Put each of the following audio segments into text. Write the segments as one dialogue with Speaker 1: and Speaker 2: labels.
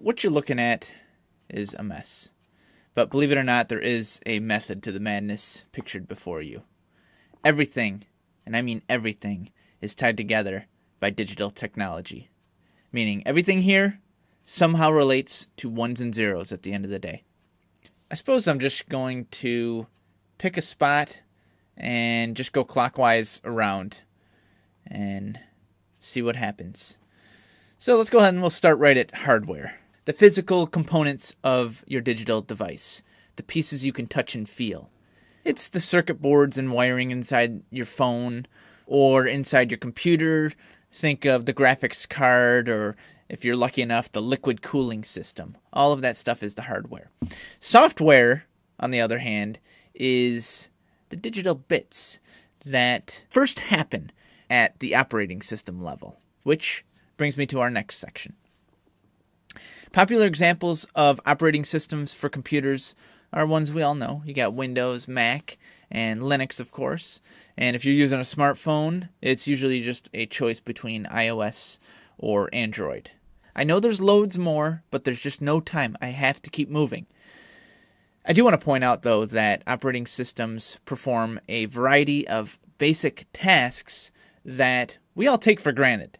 Speaker 1: what you're looking at is a mess. But believe it or not, there is a method to the madness pictured before you. Everything, and I mean everything, is tied together by digital technology. Meaning everything here somehow relates to ones and zeros at the end of the day. I suppose I'm just going to pick a spot and just go clockwise around and see what happens. So let's go ahead and we'll start right at hardware. The physical components of your digital device. The pieces you can touch and feel. It's the circuit boards and wiring inside your phone or inside your computer. Think of the graphics card, or if you're lucky enough, the liquid cooling system. All of that stuff is the hardware. Software, on the other hand, is the digital bits that first happen at the operating system level, which brings me to our next section. Popular examples of operating systems for computers are ones we all know. You got Windows, Mac, and Linux, of course. And if you're using a smartphone, it's usually just a choice between iOS or Android. I know there's loads more, but there's just no time. I have to keep moving. I do want to point out, though, that operating systems perform a variety of basic tasks that we all take for granted.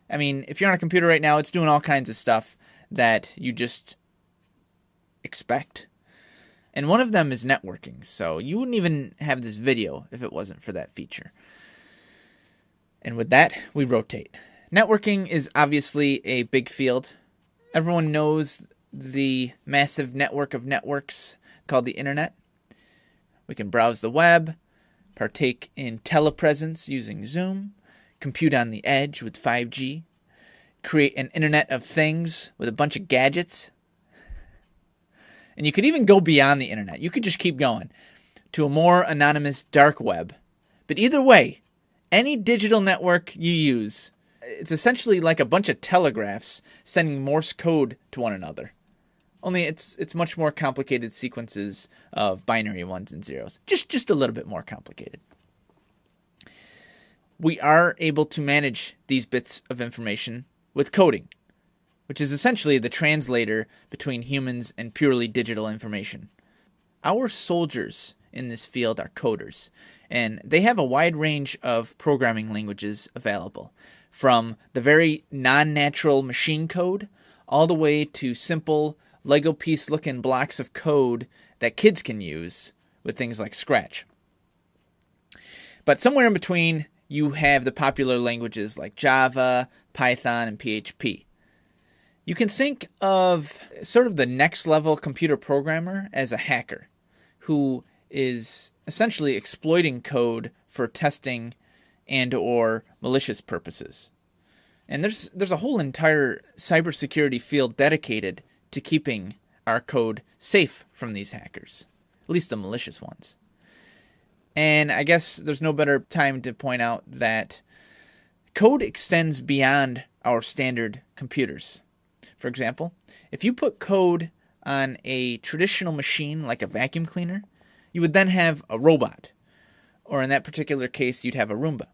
Speaker 1: I mean, if you're on a computer right now, it's doing all kinds of stuff that you just expect. And one of them is networking, so you wouldn't even have this video if it wasn't for that feature. And with that, we rotate. Networking is obviously a big field. Everyone knows the massive network of networks called the internet. We can browse the web, partake in telepresence using Zoom, compute on the edge with 5G, create an internet of things with a bunch of gadgets. And you could even go beyond the internet. You could just keep going to a more anonymous dark web. But either way, any digital network you use, it's essentially like a bunch of telegraphs sending Morse code to one another. Only it's much more complicated sequences of binary ones and zeros. Just a little bit more complicated. We are able to manage these bits of information with coding, which is essentially the translator between humans and purely digital information. Our soldiers in this field are coders, and they have a wide range of programming languages available, from the very non-natural machine code all the way to simple Lego piece-looking blocks of code that kids can use with things like Scratch. But somewhere in between, you have the popular languages like Java, Python, and PHP. You can think of sort of the next level computer programmer as a hacker who is essentially exploiting code for testing and or malicious purposes. And there's a whole entire cybersecurity field dedicated to keeping our code safe from these hackers, at least the malicious ones. And I guess there's no better time to point out that code extends beyond our standard computers. For example, if you put code on a traditional machine like a vacuum cleaner, you would then have a robot. Or in that particular case, you'd have a Roomba.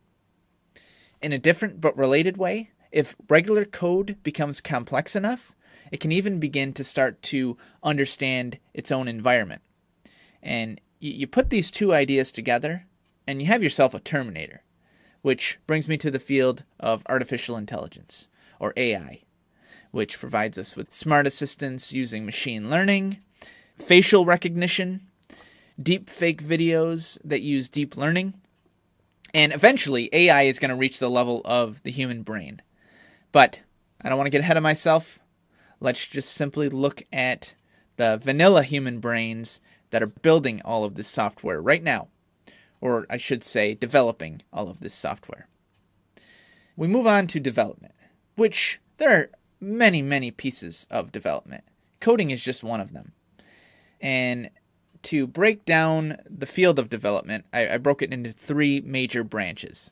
Speaker 1: In a different but related way, if regular code becomes complex enough, it can even begin to start to understand its own environment. And you put these two ideas together, and you have yourself a Terminator, which brings me to the field of artificial intelligence, or AI, which provides us with smart assistants using machine learning, facial recognition, deep fake videos that use deep learning, and eventually AI is going to reach the level of the human brain. But I don't want to get ahead of myself. Let's just simply look at the vanilla human brains that are building all of this software right now. Or I should say, developing all of this software. We move on to development, which there are many, many pieces of development. Coding is just one of them. And to break down the field of development, I broke it into three major branches.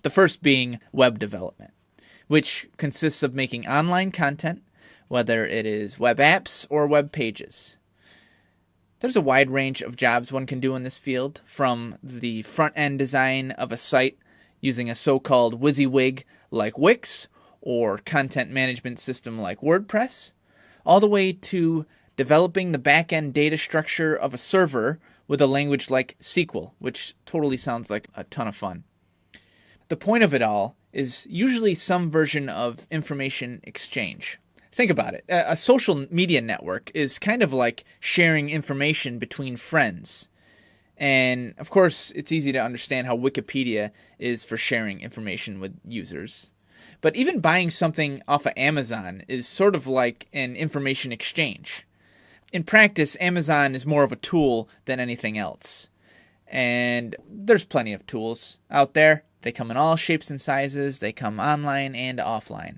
Speaker 1: The first being web development, which consists of making online content, whether it is web apps or web pages. There's a wide range of jobs one can do in this field, from the front-end design of a site using a so-called WYSIWYG like Wix, or content management system like WordPress, all the way to developing the back-end data structure of a server with a language like SQL, which totally sounds like a ton of fun. The point of it all is usually some version of information exchange. Think about it. A social media network is kind of like sharing information between friends. And of course, it's easy to understand how Wikipedia is for sharing information with users. But even buying something off of Amazon is sort of like an information exchange. In practice, Amazon is more of a tool than anything else. And there's plenty of tools out there. They come in all shapes and sizes. They come online and offline.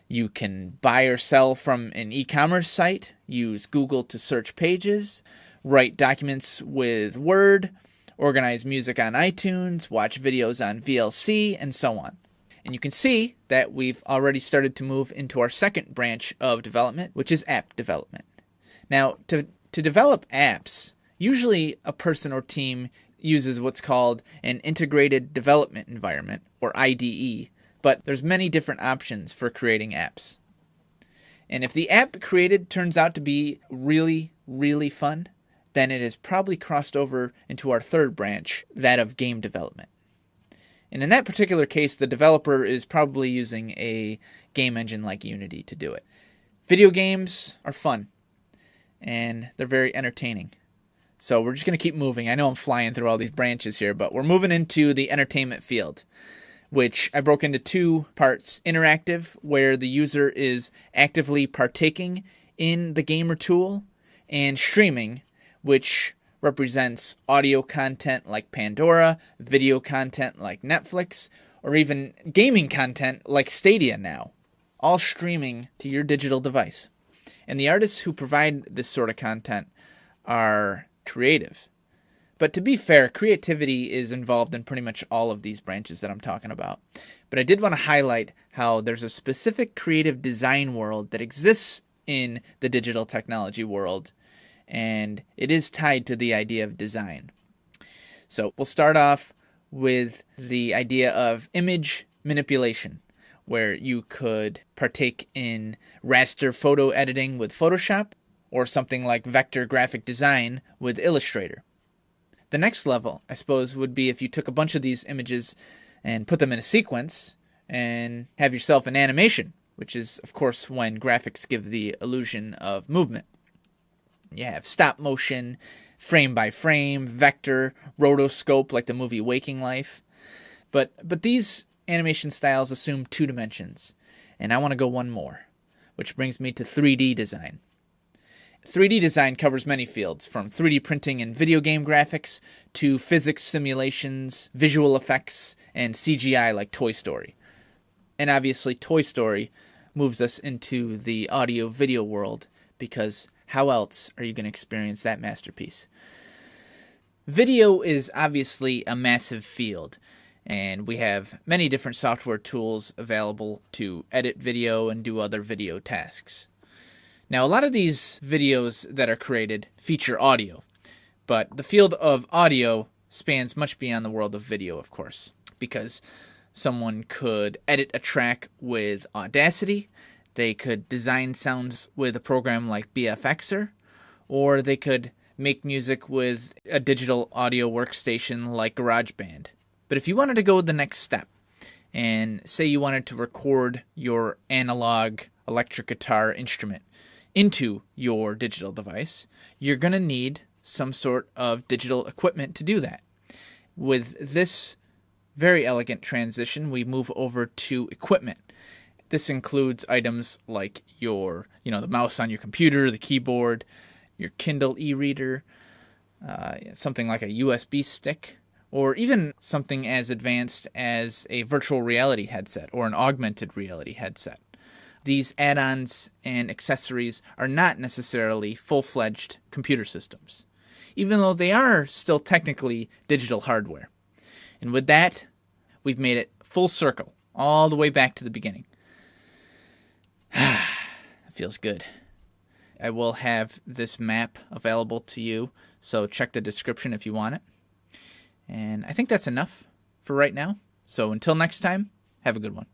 Speaker 1: You can buy or sell from an e-commerce site, use Google to search pages, write documents with Word, organize music on iTunes, watch videos on VLC, and so on. And you can see that we've already started to move into our second branch of development, which is app development. Now, to develop apps, usually a person or team uses what's called an integrated development environment, or IDE, but there's many different options for creating apps. And if the app created turns out to be really, really fun, then it has probably crossed over into our third branch, that of game development. And in that particular case, the developer is probably using a game engine like Unity to do it. Video games are fun, and they're very entertaining. So we're just going to keep moving. I know I'm flying through all these branches here, but we're moving into the entertainment field, which I broke into two parts. Interactive, where the user is actively partaking in the game or tool, and streaming, which represents audio content like Pandora, video content like Netflix, or even gaming content like Stadia now, all streaming to your digital device. And the artists who provide this sort of content are creative. But to be fair, creativity is involved in pretty much all of these branches that I'm talking about. But I did want to highlight how there's a specific creative design world that exists in the digital technology world, and it is tied to the idea of design. So we'll start off with the idea of image manipulation, where you could partake in raster photo editing with Photoshop, or something like vector graphic design with Illustrator. The next level, I suppose, would be if you took a bunch of these images and put them in a sequence and have yourself an animation, which is, of course, when graphics give the illusion of movement. You have stop motion, frame by frame, vector, rotoscope like the movie Waking Life. But these animation styles assume 2 dimensions, and I want to go one more, which brings me to 3D design. 3D design covers many fields, from 3D printing and video game graphics to physics simulations, visual effects, and CGI like Toy Story. And obviously Toy Story moves us into the audio-video world, because how else are you going to experience that masterpiece? Video is obviously a massive field, and we have many different software tools available to edit video and do other video tasks. Now, a lot of these videos that are created feature audio, but the field of audio spans much beyond the world of video, of course, because someone could edit a track with Audacity, they could design sounds with a program like BFXer, or they could make music with a digital audio workstation like GarageBand. But if you wanted to go the next step, and say you wanted to record your analog electric guitar instrument into your digital device, you're going to need some sort of digital equipment to do that. With this very elegant transition, we move over to equipment. This includes items like the mouse on your computer, the keyboard, your Kindle e-reader, something like a USB stick, or even something as advanced as a virtual reality headset or an augmented reality headset. These add-ons and accessories are not necessarily full-fledged computer systems, even though they are still technically digital hardware. And with that, we've made it full circle, all the way back to the beginning. It feels good. I will have this map available to you, so check the description if you want it. And I think that's enough for right now. So until next time, have a good one.